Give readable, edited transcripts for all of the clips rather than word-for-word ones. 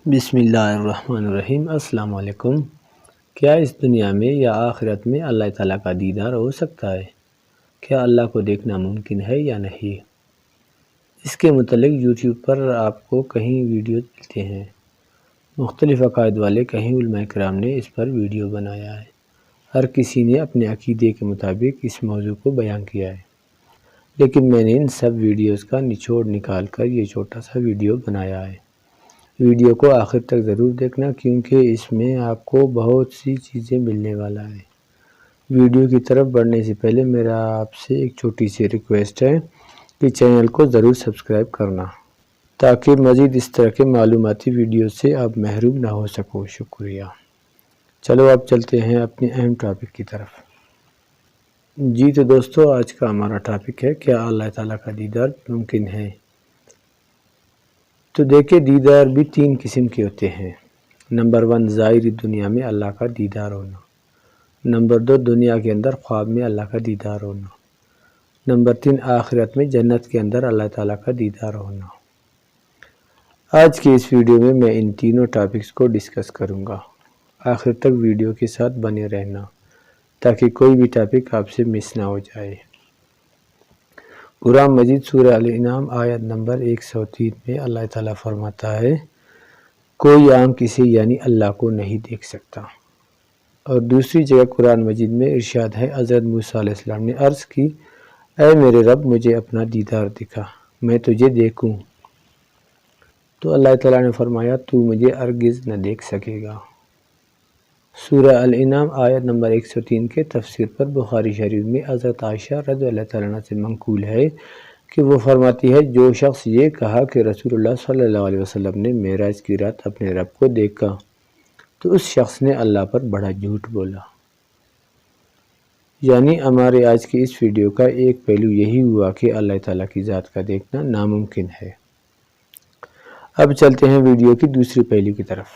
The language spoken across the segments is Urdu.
بسم اللہ الرحمن الرحیم۔ السلام علیکم۔ کیا اس دنیا میں یا آخرت میں اللہ تعالیٰ کا دیدار ہو سکتا ہے؟ کیا اللہ کو دیکھنا ممکن ہے یا نہیں؟ اس کے متعلق یوٹیوب پر آپ کو کہیں ویڈیو ملتے ہیں، مختلف عقائد والے کہیں علماء کرام نے اس پر ویڈیو بنایا ہے۔ ہر کسی نے اپنے عقیدے کے مطابق اس موضوع کو بیان کیا ہے، لیکن میں نے ان سب ویڈیوز کا نچوڑ نکال کر یہ چھوٹا سا ویڈیو بنایا ہے۔ ویڈیو کو آخر تک ضرور دیکھنا، کیونکہ اس میں آپ کو بہت سی چیزیں ملنے والا ہے۔ ویڈیو کی طرف بڑھنے سے پہلے میرا آپ سے ایک چھوٹی سی ریکویسٹ ہے کہ چینل کو ضرور سبسکرائب کرنا، تاکہ مزید اس طرح کے معلوماتی ویڈیو سے آپ محروم نہ ہو سکو۔ شکریہ۔ چلو اب چلتے ہیں اپنے اہم ٹاپک کی طرف۔ جی تو دوستو، آج کا ہمارا ٹاپک ہے کیا اللہ تعالیٰ کا دیدار ممکن ہے؟ تو دیکھیں، دیدار بھی تین قسم کے ہوتے ہیں۔ نمبر 1، ظاہری دنیا میں اللہ کا دیدار ہونا۔ نمبر 2، دنیا کے اندر خواب میں اللہ کا دیدار ہونا۔ نمبر 3، آخرت میں جنت کے اندر اللہ تعالیٰ کا دیدار ہونا۔ آج کی اس ویڈیو میں میں ان تینوں ٹاپکس کو ڈسکس کروں گا۔ آخر تک ویڈیو کے ساتھ بنے رہنا، تاکہ کوئی بھی ٹاپک آپ سے مس نہ ہو جائے۔ قرآن مجید سورہ الانعام آیت نمبر 103 میں اللہ تعالیٰ فرماتا ہے، کوئی عام کسی یعنی اللہ کو نہیں دیکھ سکتا۔ اور دوسری جگہ قرآن مجید میں ارشاد ہے، حضرت موسیٰ علیہ السلام نے عرض کی، اے میرے رب، مجھے اپنا دیدار دکھا، میں تجھے دیکھوں۔ تو اللہ تعالیٰ نے فرمایا، تو مجھے ہرگز نہ دیکھ سکے گا۔ سورہ الانعام آیت نمبر 103 کے تفسیر پر بخاری شریف میں حضرت عائشہ رضی اللہ تعالیٰ عنہ سے منقول ہے کہ وہ فرماتی ہے، جو شخص یہ کہا کہ رسول اللہ صلی اللہ علیہ وسلم نے معراج کی رات اپنے رب کو دیکھا، تو اس شخص نے اللہ پر بڑا جھوٹ بولا۔ یعنی ہمارے آج کی اس ویڈیو کا ایک پہلو یہی ہوا کہ اللہ تعالیٰ کی ذات کا دیکھنا ناممکن ہے۔ اب چلتے ہیں ویڈیو کی دوسری پہلو کی طرف۔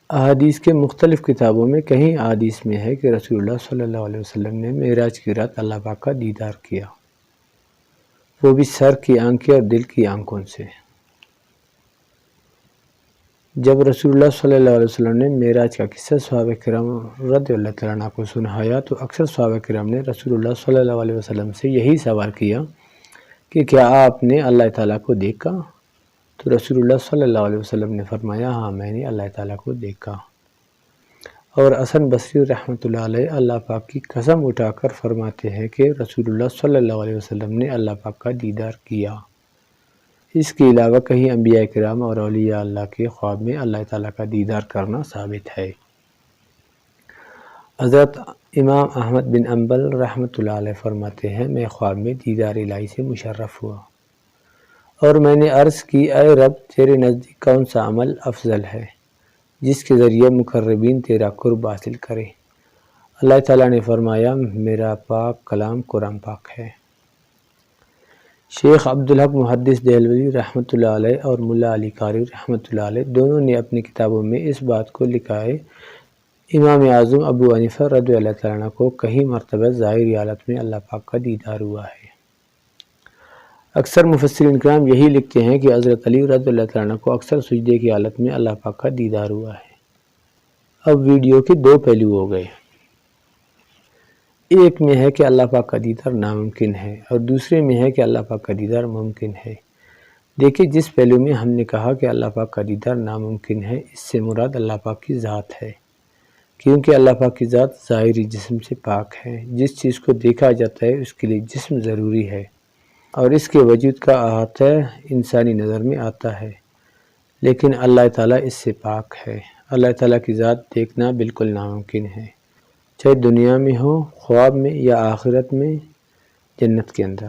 احادیث کے مختلف کتابوں میں کہیں احادیث میں ہے کہ رسول اللہ صلی اللہ علیہ وسلم نے معراج کی رات اللہ پاک کا دیدار کیا، وہ بھی سر کی آنکھیں اور دل کی آنکھوں سے۔ جب رسول اللہ صلی اللہ علیہ وسلم نے معراج کا قصہ صحابہ کرام رضی اللہ تعالیٰ عنہ کو سنایا، تو اکثر صحابہ کرام نے رسول اللہ صلی اللہ علیہ وسلم سے یہی سوال کیا کہ کیا آپ نے اللہ تعالیٰ کو دیکھا؟ تو رسول اللہ صلی اللہ علیہ وسلم نے فرمایا، ہاں، میں نے اللہ تعالیٰ کو دیکھا۔ اور حسن بصری رحمۃ اللہ علیہ اللہ پاک کی قسم اٹھا کر فرماتے ہیں کہ رسول اللہ صلی اللہ علیہ وسلم نے اللہ پاک کا دیدار کیا۔ اس کے علاوہ کہیں انبیاء کرام اور اولیاء اللہ کے خواب میں اللہ تعالیٰ کا دیدار کرنا ثابت ہے۔ حضرت امام احمد بن حنبل رحمۃ اللہ علیہ فرماتے ہیں، میں خواب میں دیدار الہی سے مشرف ہوا اور میں نے عرض کی، اے رب، تیرے نزدیک کون سا عمل افضل ہے جس کے ذریعے مقربین تیرا قرب حاصل کرے؟ اللہ تعالیٰ نے فرمایا، میرا پاک کلام قرآن پاک ہے۔ شیخ عبدالحق محدث دہلوی رحمۃ اللہ علیہ اور ملا علی قاری رحمۃ اللہ علیہ دونوں نے اپنی کتابوں میں اس بات کو لکھا ہے، امام اعظم ابو حنیفہ رضی اللہ تعالیٰ عنہ کو کئی مرتبہ ظاہری حالت میں اللہ پاک کا دیدار ہوا ہے۔ اکثر مفسرین کرام یہی لکھتے ہیں کہ حضرت علی رضی اللہ تعالیٰ عنہ کو اکثر سجدے کی حالت میں اللہ پاک کا دیدار ہوا ہے۔ اب ویڈیو کے دو پہلو ہو گئے، ایک میں ہے کہ اللہ پاک کا دیدار ناممکن ہے اور دوسرے میں ہے کہ اللہ پاک کا دیدار ممکن ہے۔ دیکھیں، جس پہلو میں ہم نے کہا کہ اللہ پاک کا دیدار ناممکن ہے، اس سے مراد اللہ پاک کی ذات ہے، کیونکہ اللہ پاک کی ذات ظاہری جسم سے پاک ہے۔ جس چیز کو دیکھا جاتا ہے اس کے لیے جسم ضروری ہے اور اس کے وجود کا احاطہ انسانی نظر میں آتا ہے، لیکن اللہ تعالیٰ اس سے پاک ہے۔ اللہ تعالیٰ کی ذات دیکھنا بالکل ناممکن ہے، چاہے دنیا میں ہو، خواب میں، یا آخرت میں، جنت کے اندر۔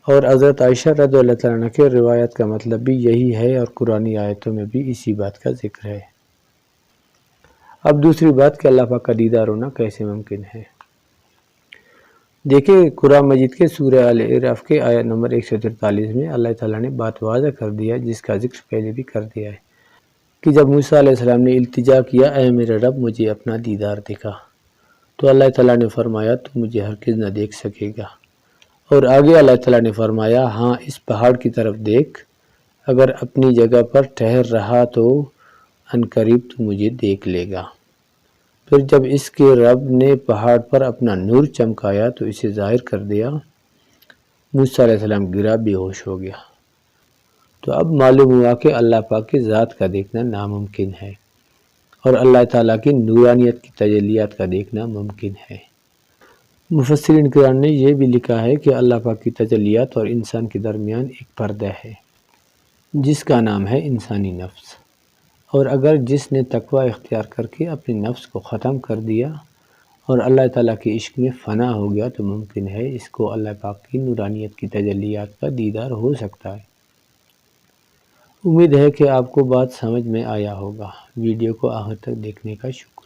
اور حضرت عائشہ رضی اللہ تعالیٰ عنہ کے روایت کا مطلب بھی یہی ہے اور قرآنی آیتوں میں بھی اسی بات کا ذکر ہے۔ اب دوسری بات کہ اللہ پاک کا دیدار ہونا کیسے ممکن ہے۔ دیکھیں، قرآن مجید کے سورہ الاعراف کے آیت نمبر 143 میں اللہ تعالیٰ نے بات واضح کر دیا، جس کا ذکر پہلے بھی کر دیا ہے، کہ جب موسیٰ علیہ السلام نے التجا کیا، اے میرے رب، مجھے اپنا دیدار دکھا، تو اللہ تعالیٰ نے فرمایا، تو مجھے ہرگز نہ دیکھ سکے گا۔ اور آگے اللہ تعالیٰ نے فرمایا، ہاں، اس پہاڑ کی طرف دیکھ، اگر اپنی جگہ پر ٹھہر رہا تو عنقریب تو مجھے دیکھ لے گا۔ پھر جب اس کے رب نے پہاڑ پر اپنا نور چمکایا تو اسے ظاہر کر دیا۔ موسیٰ علیہ السلام گرا، بے ہوش ہو گیا۔ تو اب معلوم ہوا کہ اللہ پاک کی ذات کا دیکھنا ناممکن ہے اور اللہ تعالیٰ کی نورانیت کی تجلیات کا دیکھنا ممکن ہے۔ مفسرین کرام نے یہ بھی لکھا ہے کہ اللہ پاک کی تجلیات اور انسان کے درمیان ایک پردہ ہے جس کا نام ہے انسانی نفس، اور اگر جس نے تقوی اختیار کر کے اپنے نفس کو ختم کر دیا اور اللہ تعالیٰ کے عشق میں فنا ہو گیا تو ممکن ہے اس کو اللہ پاک کی نورانیت کی تجلیات کا دیدار ہو سکتا ہے۔ امید ہے کہ آپ کو بات سمجھ میں آیا ہوگا۔ ویڈیو کو آخر تک دیکھنے کا شکریہ۔